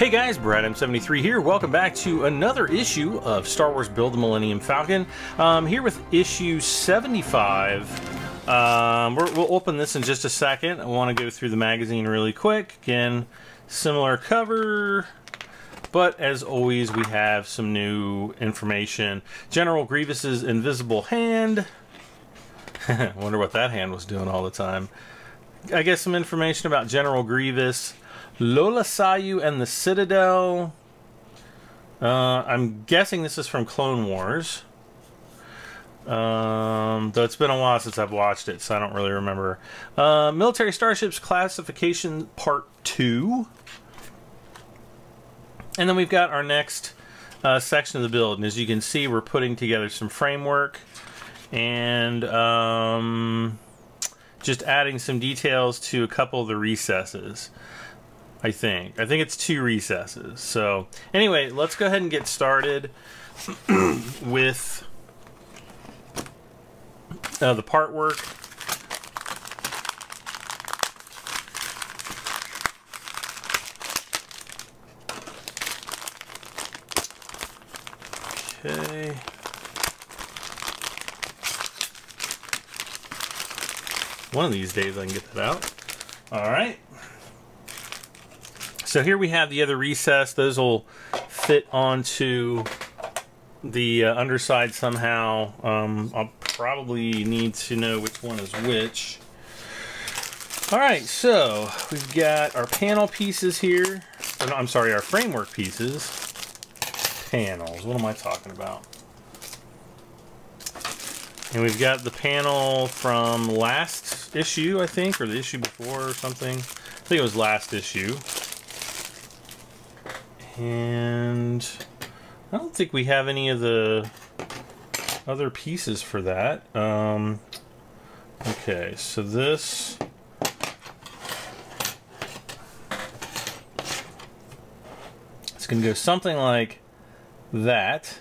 Hey guys, BradM73 here. Welcome back to another issue of Star Wars Build the Millennium Falcon. Here with issue 75. We'll open this in just a second. I want to go through the magazine really quick. Again, similar cover, but as always, we have some new information. General Grievous's invisible hand. Wonder what that hand was doing all the time. I guess some information about General Grievous. Lola Sayu and the Citadel. I'm guessing this is from Clone Wars. Though it's been a while since I've watched it, so I don't really remember. Military Starships Classification Part 2. And then we've got our next section of the build. And as you can see, we're putting together some framework. And just adding some details to a couple of the recesses. I think it's 2 recesses. So anyway, let's go ahead and get started with the part work. Okay. One of these days I can get that out. All right. So here we have the other recess. Those will fit onto the underside somehow. I'll probably need to know which one is which. All right, so we've got our panel pieces here. Or no, I'm sorry, our framework pieces. Panels, what am I talking about? And we've got the panel from last issue, I think, or the issue before or something. I think it was last issue. And I don't think we have any of the other pieces for that. Okay, so this it's going to go something like that.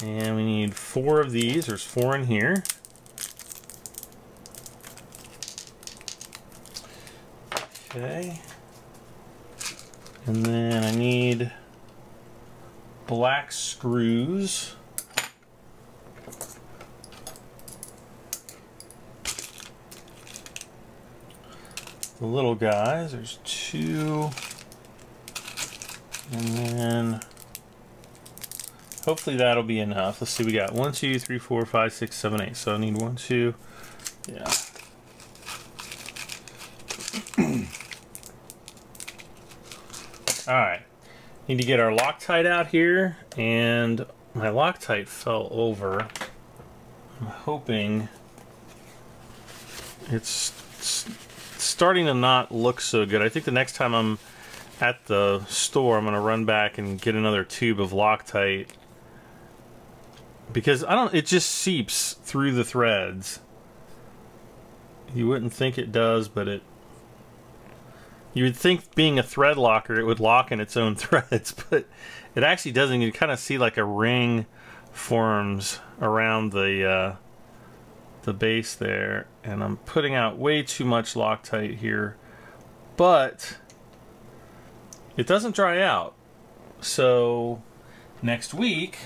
And we need 4 of these. There's 4 in here. Okay. And then I need black screws. The little guys, there's 2. And then hopefully that'll be enough. Let's see, we got 1, 2, 3, 4, 5, 6, 7, 8. So I need 1, 2, yeah. Alright, need to get our Loctite out here, and my Loctite fell over. I'm hoping it's starting to not look so good. I think the next time I'm at the store, I'm going to run back and get another tube of Loctite. Because it just seeps through the threads. You wouldn't think it does, but you would think, being a thread locker, it would lock in its own threads, but it actually doesn't. You kind of see like a ring forms around the base there, and I'm putting out way too much Loctite here, but it doesn't dry out. So next week,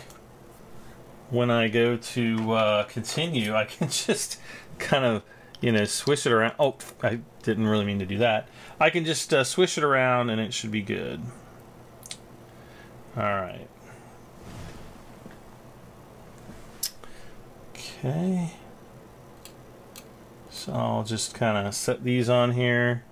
when I go to continue, I can just kind of, you know, swish it around. Oh, I didn't really mean to do that. I can just swish it around and it should be good. All right. Okay. So I'll just kind of set these on here.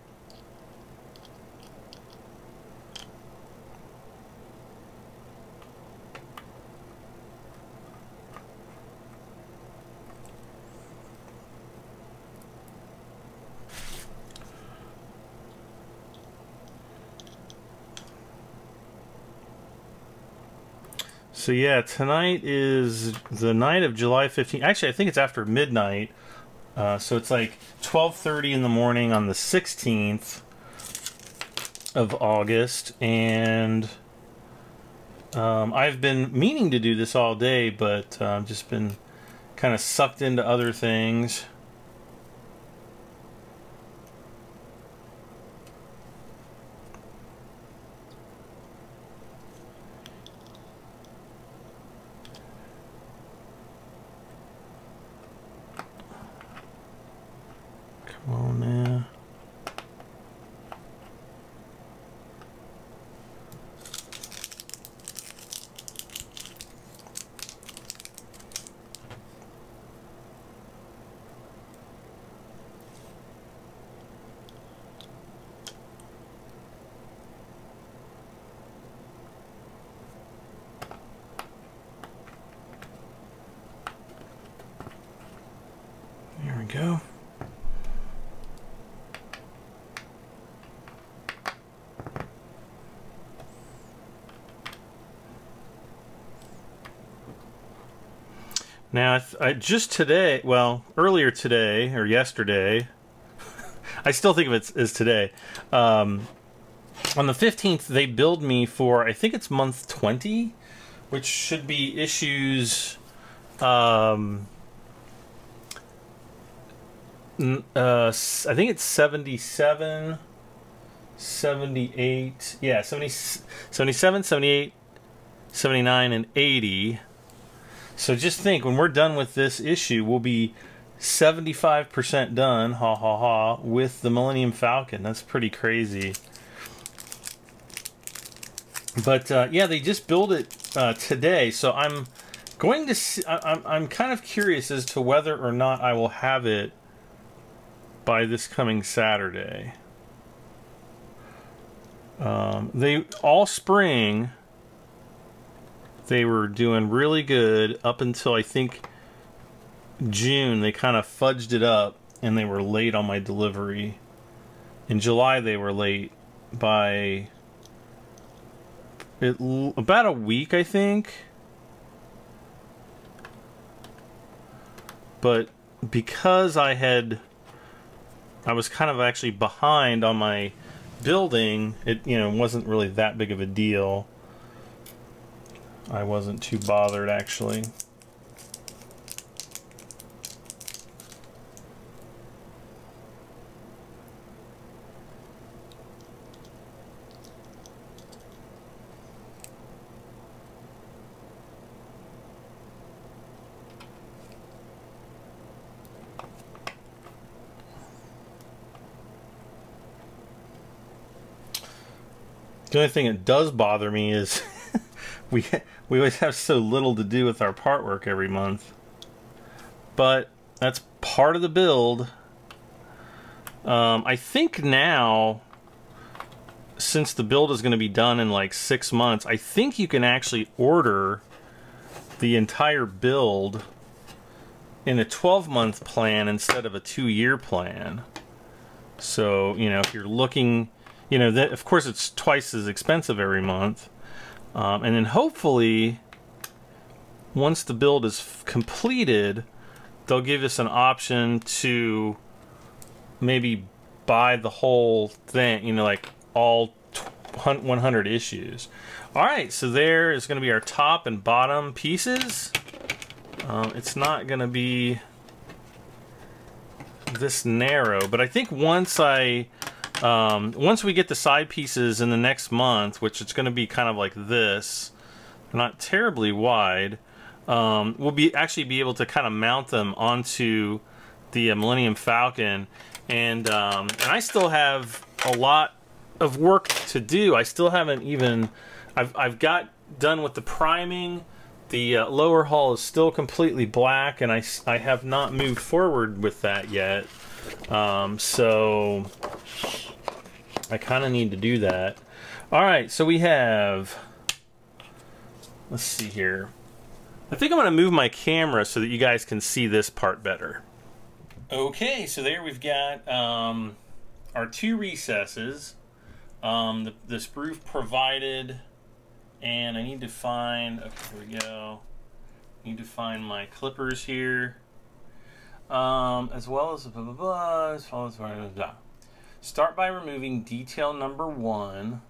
So yeah, tonight is the night of July 15th. Actually, I think it's after midnight. So it's like 12:30 in the morning on the 16th of August. And I've been meaning to do this all day, but I've just been kind of sucked into other things. we go. Now, I just today, well, earlier today, or yesterday, I still think of it as today, on the 15th, they billed me for, I think it's month 20, which should be issues, I think it's 77, 78, yeah, 77, 78, 79, and 80. So just think, when we're done with this issue, we'll be 75% done, ha ha ha, with the Millennium Falcon. That's pretty crazy. But yeah, they just built it today, so I'm going to see, I'm kind of curious as to whether or not I will have it by this coming Saturday. They all spring, they were doing really good up until I think June. They kind of fudged it up and they were late on my delivery. In July they were late by about a week, I think. But because I was kind of actually behind on my building, it, you know, wasn't really that big of a deal. I wasn't too bothered, actually. The only thing that does bother me is we always have so little to do with our part work every month. But that's part of the build. I think now, since the build is going to be done in like 6 months, I think you can actually order the entire build in a 12-month plan instead of a 2-year plan. So, you know, if you're looking, you know, that, of course it's twice as expensive every month. And then hopefully, once the build is completed, they'll give us an option to maybe buy the whole thing, you know, like all 100 issues. Alright, so there is going to be our top and bottom pieces. It's not going to be this narrow, but I think once once we get the side pieces in the next month, which it's going to be kind of like this, not terribly wide, we'll actually be able to kind of mount them onto the Millennium Falcon, and I still have a lot of work to do. I still haven't even, I've got done with the priming. The lower hull is still completely black, and I have not moved forward with that yet. So I kind of need to do that. Alright, so we have, let's see here. I think I'm going to move my camera so that you guys can see this part better. Okay, so there we've got our 2 recesses. The sprue provided, and I need to find, okay, here we go. Need to find my clippers here. As well as blah, blah, blah, as well as blah, blah, blah. Start by removing detail number 1,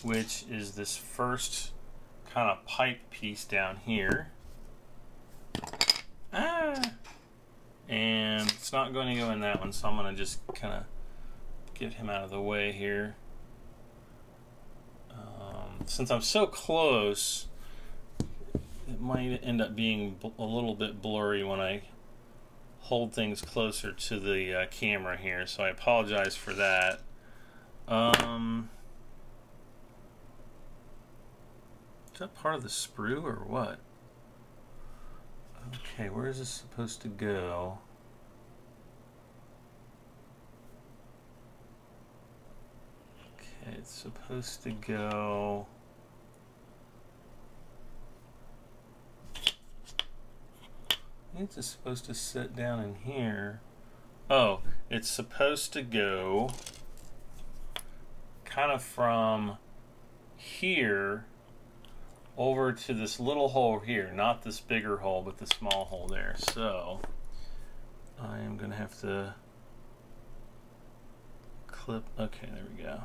which is this first kind of pipe piece down here. And it's not going to go in that one, so I'm going to just kind of get him out of the way here. Since I'm so close, it might end up being a little bit blurry when I hold things closer to the camera here, so I apologize for that. Is that part of the sprue or what? Okay, where is this supposed to go? Okay, it's supposed to go... It's supposed to sit down in here. Oh, it's supposed to go kind of from here over to this little hole here, not this bigger hole, but the small hole there. So I am going to have to clip. Okay, there we go.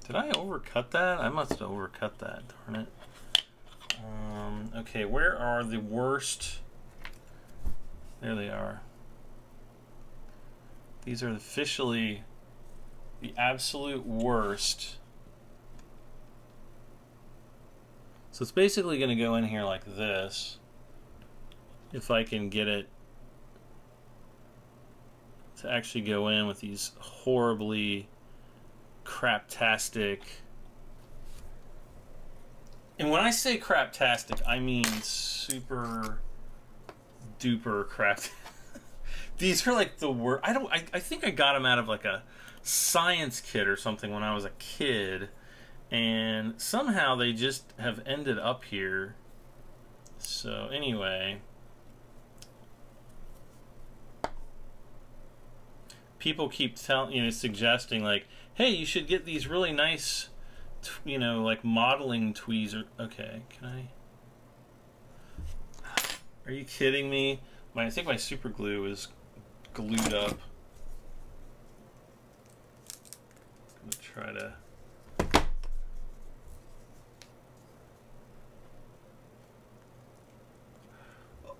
Did I overcut that? I must have overcut that, darn it. Okay, where are the worst? There they are. These are officially the absolute worst. So it's basically going to go in here like this. If I can get it to actually go in with these horribly craptastic. And when I say craptastic, I mean super duper crap. These are like the worst. I think I got them out of like a science kit or something when I was a kid, and somehow they just have ended up here. So anyway, people keep suggesting like, hey, you should get these really nice, like modeling tweezers. Okay, can I? Are you kidding me? I think my super glue is glued up. I'm gonna try to.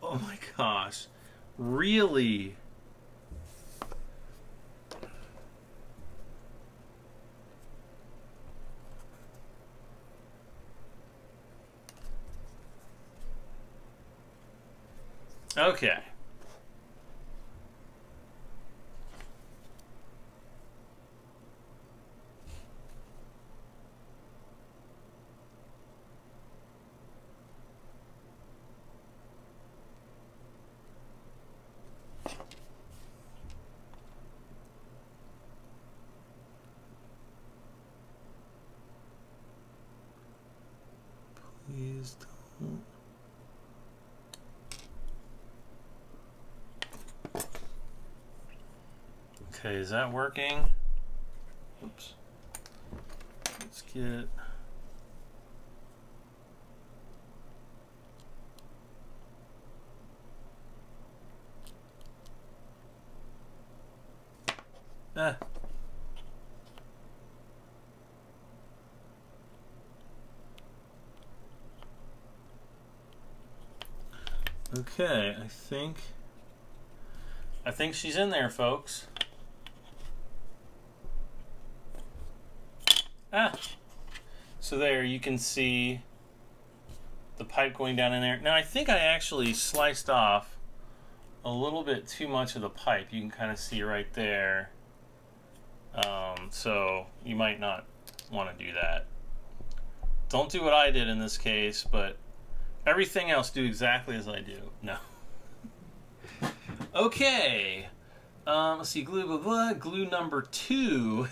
Oh my gosh, really? Okay. Please don't. Okay, is that working? Oops. Let's get. Ah. Okay, I think she's in there, folks. Ah, so there you can see the pipe going down in there. Now I think I actually sliced off a little bit too much of the pipe. You can kind of see right there. So you might not want to do that. Don't do what I did in this case, but everything else do exactly as I do. No. Okay. Let's see, glue, blah, blah, glue number 2.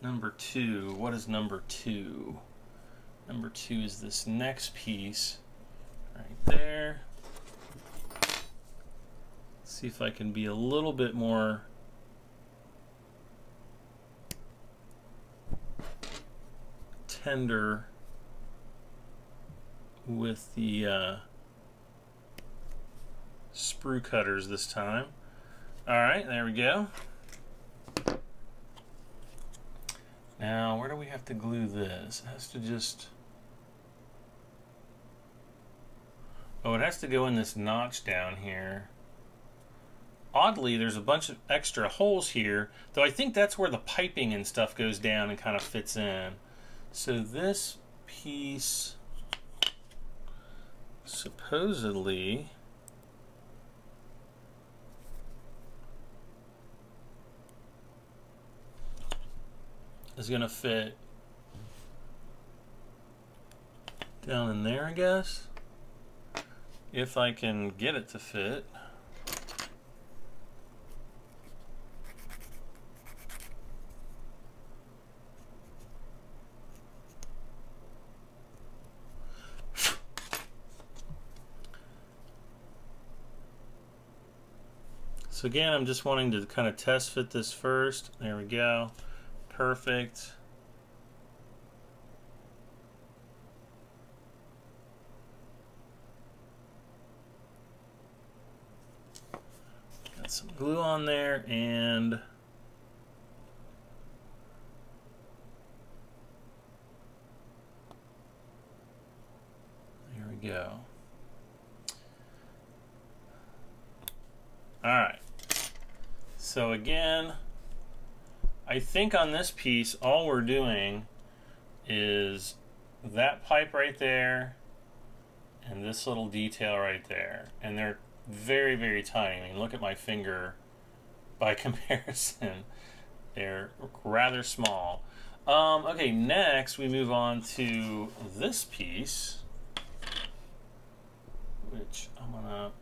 Number 2, what is number 2? Number 2 is this next piece right there. Let's see if I can be a little bit more tender with the sprue cutters this time. All right, there we go. Now, where do we have to glue this? It has to just... Oh, it has to go in this notch down here. Oddly, there's a bunch of extra holes here, though I think that's where the piping and stuff goes down and kind of fits in. So this piece supposedly... is going to fit down in there, I guess, if I can get it to fit. So again, I'm just wanting to kind of test fit this first. There we go. Perfect. Got some glue on there, and there we go. All right. So again, I think on this piece, all we're doing is that pipe right there and this little detail right there. And they're very, very tiny. I mean, look at my finger by comparison. They're rather small. Okay, next we move on to this piece, which I'm gonna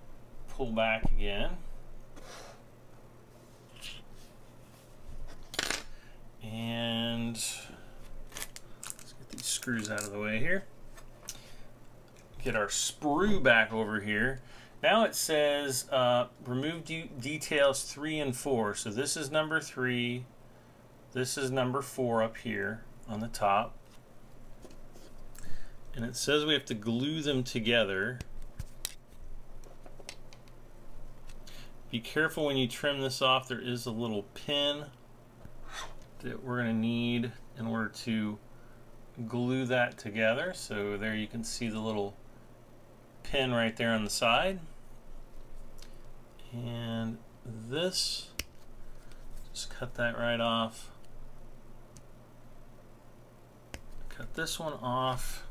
pull back again. And let's get these screws out of the way here. Get our sprue back over here. Now it says remove details 3 and 4. So this is number 3. This is number 4 up here on the top. And it says we have to glue them together. Be careful when you trim this off. There is a little pin that we're going to need in order to glue that together. So there you can see the little pin right there on the side. And this, just cut that right off. Cut this one off.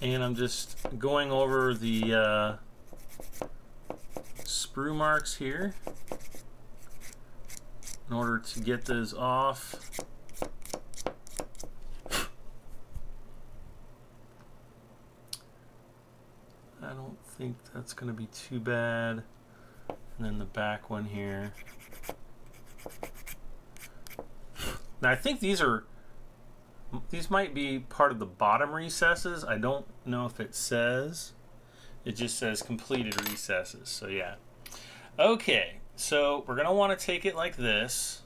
And I'm just going over the sprue marks here in order to get those off. I don't think that's going to be too bad. And then the back one here. Now I think these might be part of the bottom recesses. I don't know if it says. It just says completed recesses. So yeah. Okay, so we're gonna want to take it like this.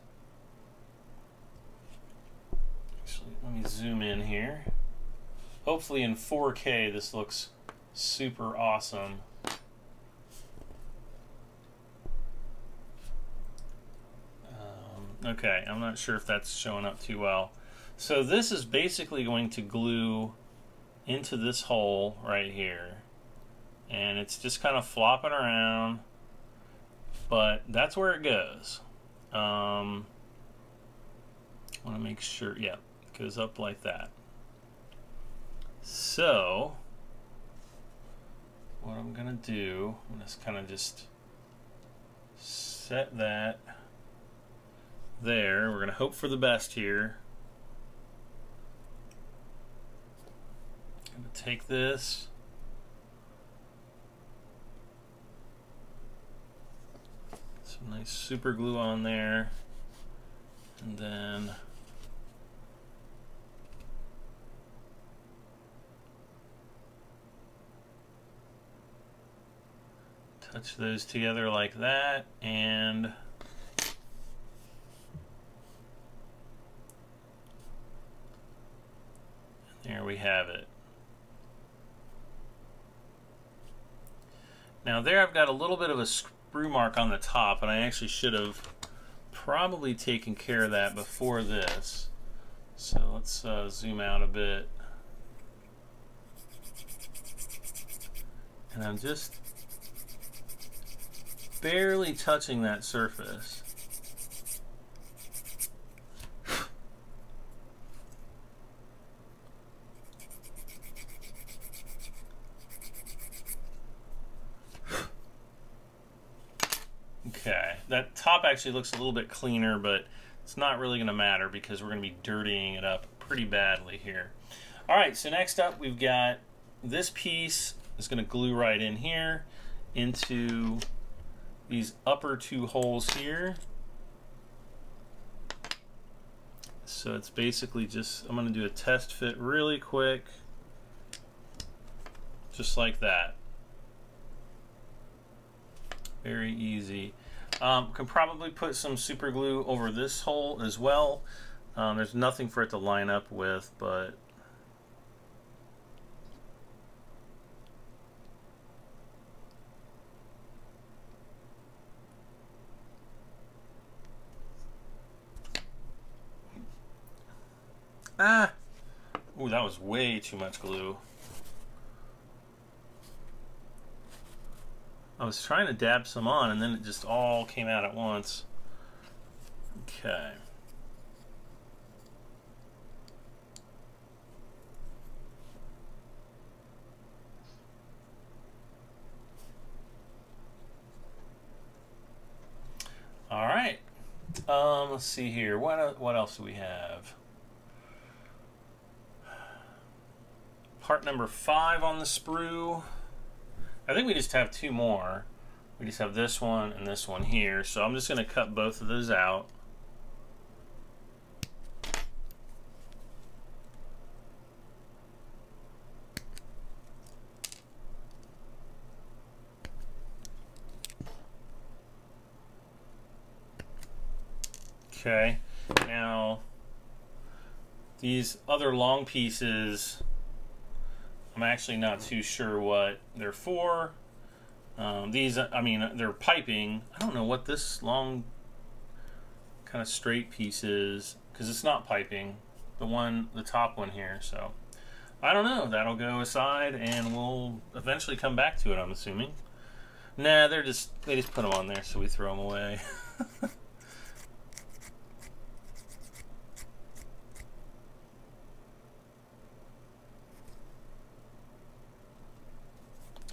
Actually, let me zoom in here. Hopefully in 4K this looks super awesome. Okay, I'm not sure if that's showing up too well. So this is basically going to glue into this hole right here. And it's just kind of flopping around, but that's where it goes. I want to make sure, yeah, it goes up like that. So what I'm gonna do, I'm gonna kind of just set that there. We're gonna hope for the best here. I'm gonna take this, some nice super glue on there, and then touch those together like that, and there we have it. Now there I've got a little bit of a sprue mark on the top, and I actually should have probably taken care of that before this. So let's zoom out a bit. And I'm just barely touching that surface. Okay, that top actually looks a little bit cleaner, but it's not really going to matter because we're going to be dirtying it up pretty badly here. All right, so next up we've got this piece is going to glue right in here into these upper two holes here. So it's basically just, I'm going to do a test fit really quick, just like that. Very easy. Can probably put some super glue over this hole as well. There's nothing for it to line up with, but ooh, that was way too much glue. I was trying to dab some on and then it just all came out at once. Okay. All right. Let's see here. What else do we have? Part number 5 on the sprue. I think we just have 2 more. We just have this one and this one here. So I'm just going to cut both of those out. Okay, now these other long pieces, I'm actually not too sure what they're for. These, I mean, they're piping. I don't know what this long kind of straight piece is, because it's not piping, the top one here. So I don't know, that'll go aside and we'll eventually come back to it, I'm assuming. Nah, they just put them on there, so we throw them away.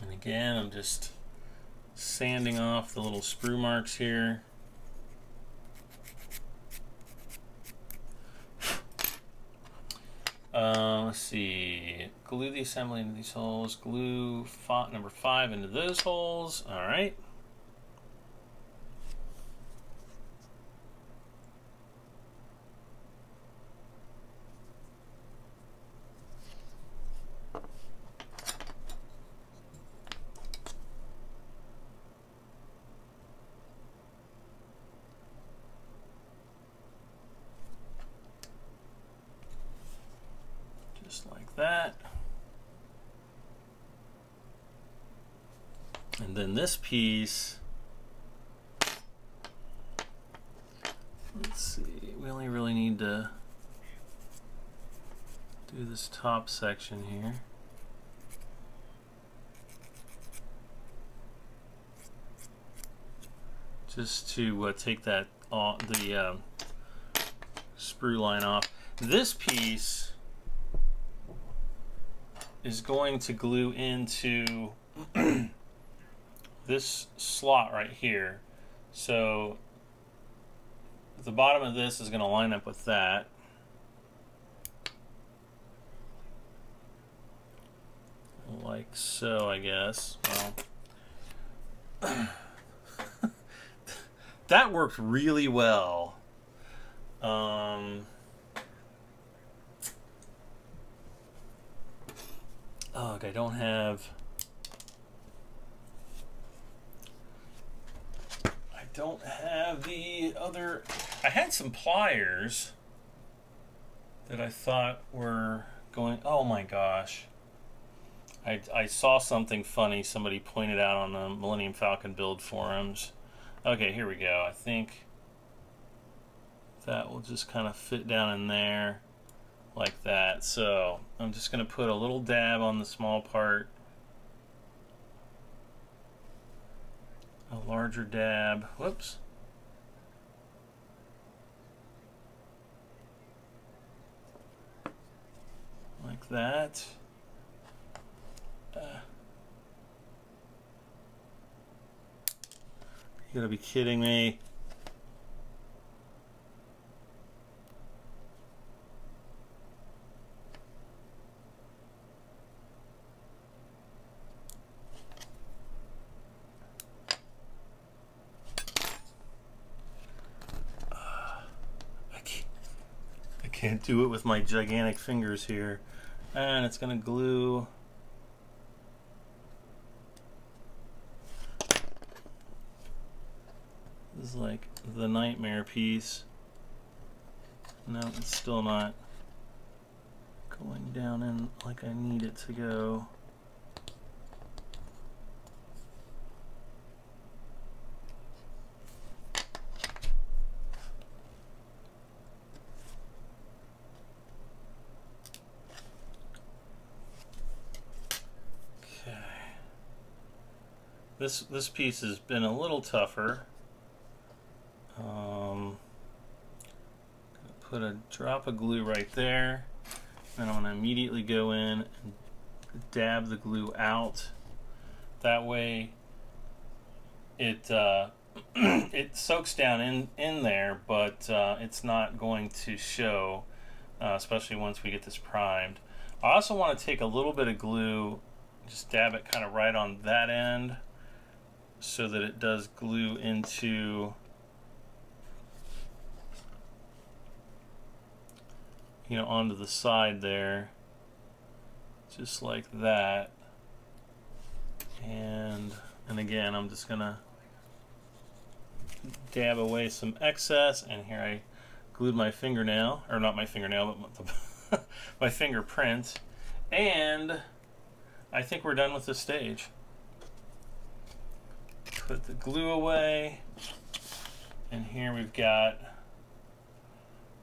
And again, I'm just sanding off the little sprue marks here. Let's see. Glue the assembly into these holes. Glue font number 5 into those holes. All right. Just like that. And then this piece, let's see, we only really need to do this top section here. Just to take that the sprue line off. This piece is going to glue into this slot right here. So the bottom of this is going to line up with that. Like so, I guess. Well, that worked really well. Oh, I don't have the other. I had some pliers that I thought were going. Oh my gosh. I saw something funny somebody pointed out on the Millennium Falcon build forums. Okay, here we go. I think that will just kind of fit down in there like that. So I'm just going to put a little dab on the small part, a larger dab, whoops, like that. You gotta be kidding me. can't do it with my gigantic fingers here. And it's going to glue. This is like the nightmare piece. No, it's still not going down in like I need it to go. Okay. This piece has been a little tougher. Put a drop of glue right there, and I'm going to immediately go in and dab the glue out. That way it it soaks down in there, but it's not going to show, especially once we get this primed. I also want to take a little bit of glue, just dab it kind of right on that end so that it does glue into, you know, onto the side there, just like that. And again, I'm just gonna dab away some excess, and here I glued my fingernail, or not my fingernail, but my fingerprint, and I think we're done with this stage. Put the glue away, and here we've got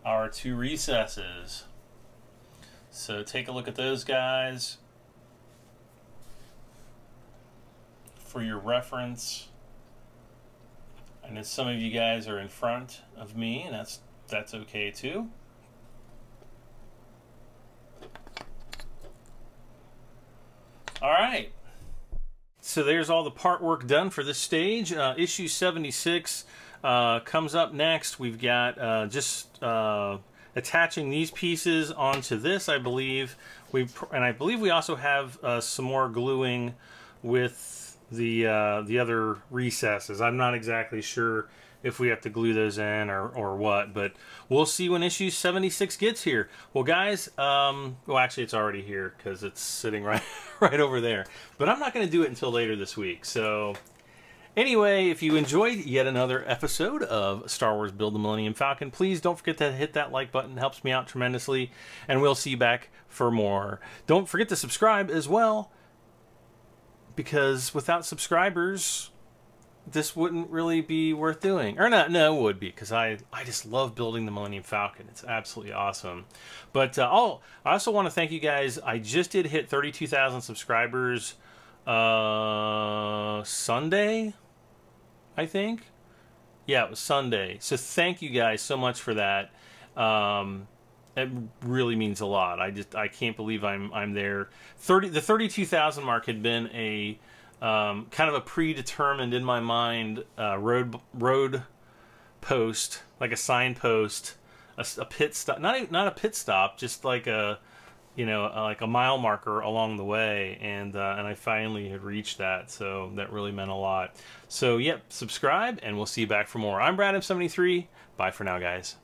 our two recesses. So take a look at those guys for your reference. I know some of you guys are in front of me, and that's okay too. All right. So there's all the part work done for this stage. Issue 76 comes up next. We've got just attaching these pieces onto this, I believe. And I believe we also have some more gluing with the other recesses. I'm not exactly sure if we have to glue those in or what, but we'll see when issue 76 gets here. Well, guys, well, actually it's already here because it's sitting right over there, but I'm not going to do it until later this week. So anyway, if you enjoyed yet another episode of Star Wars Build the Millennium Falcon, please don't forget to hit that like button. It helps me out tremendously, and we'll see you back for more. Don't forget to subscribe as well, because without subscribers, this wouldn't really be worth doing. Or not, no, it would be, because I just love building the Millennium Falcon. It's absolutely awesome. But I also want to thank you guys. I just did hit 32,000 subscribers Sunday, I think. Yeah, it was Sunday. So thank you guys so much for that. It really means a lot. I can't believe I'm there. The 32,000 mark had been a kind of a predetermined in my mind road post, like a signpost, a pit stop, not a pit stop, just like a, you know, like a mile marker along the way, and I finally had reached that, so that really meant a lot. So yep, subscribe, and we'll see you back for more. I'm Brad M73. Bye for now, guys.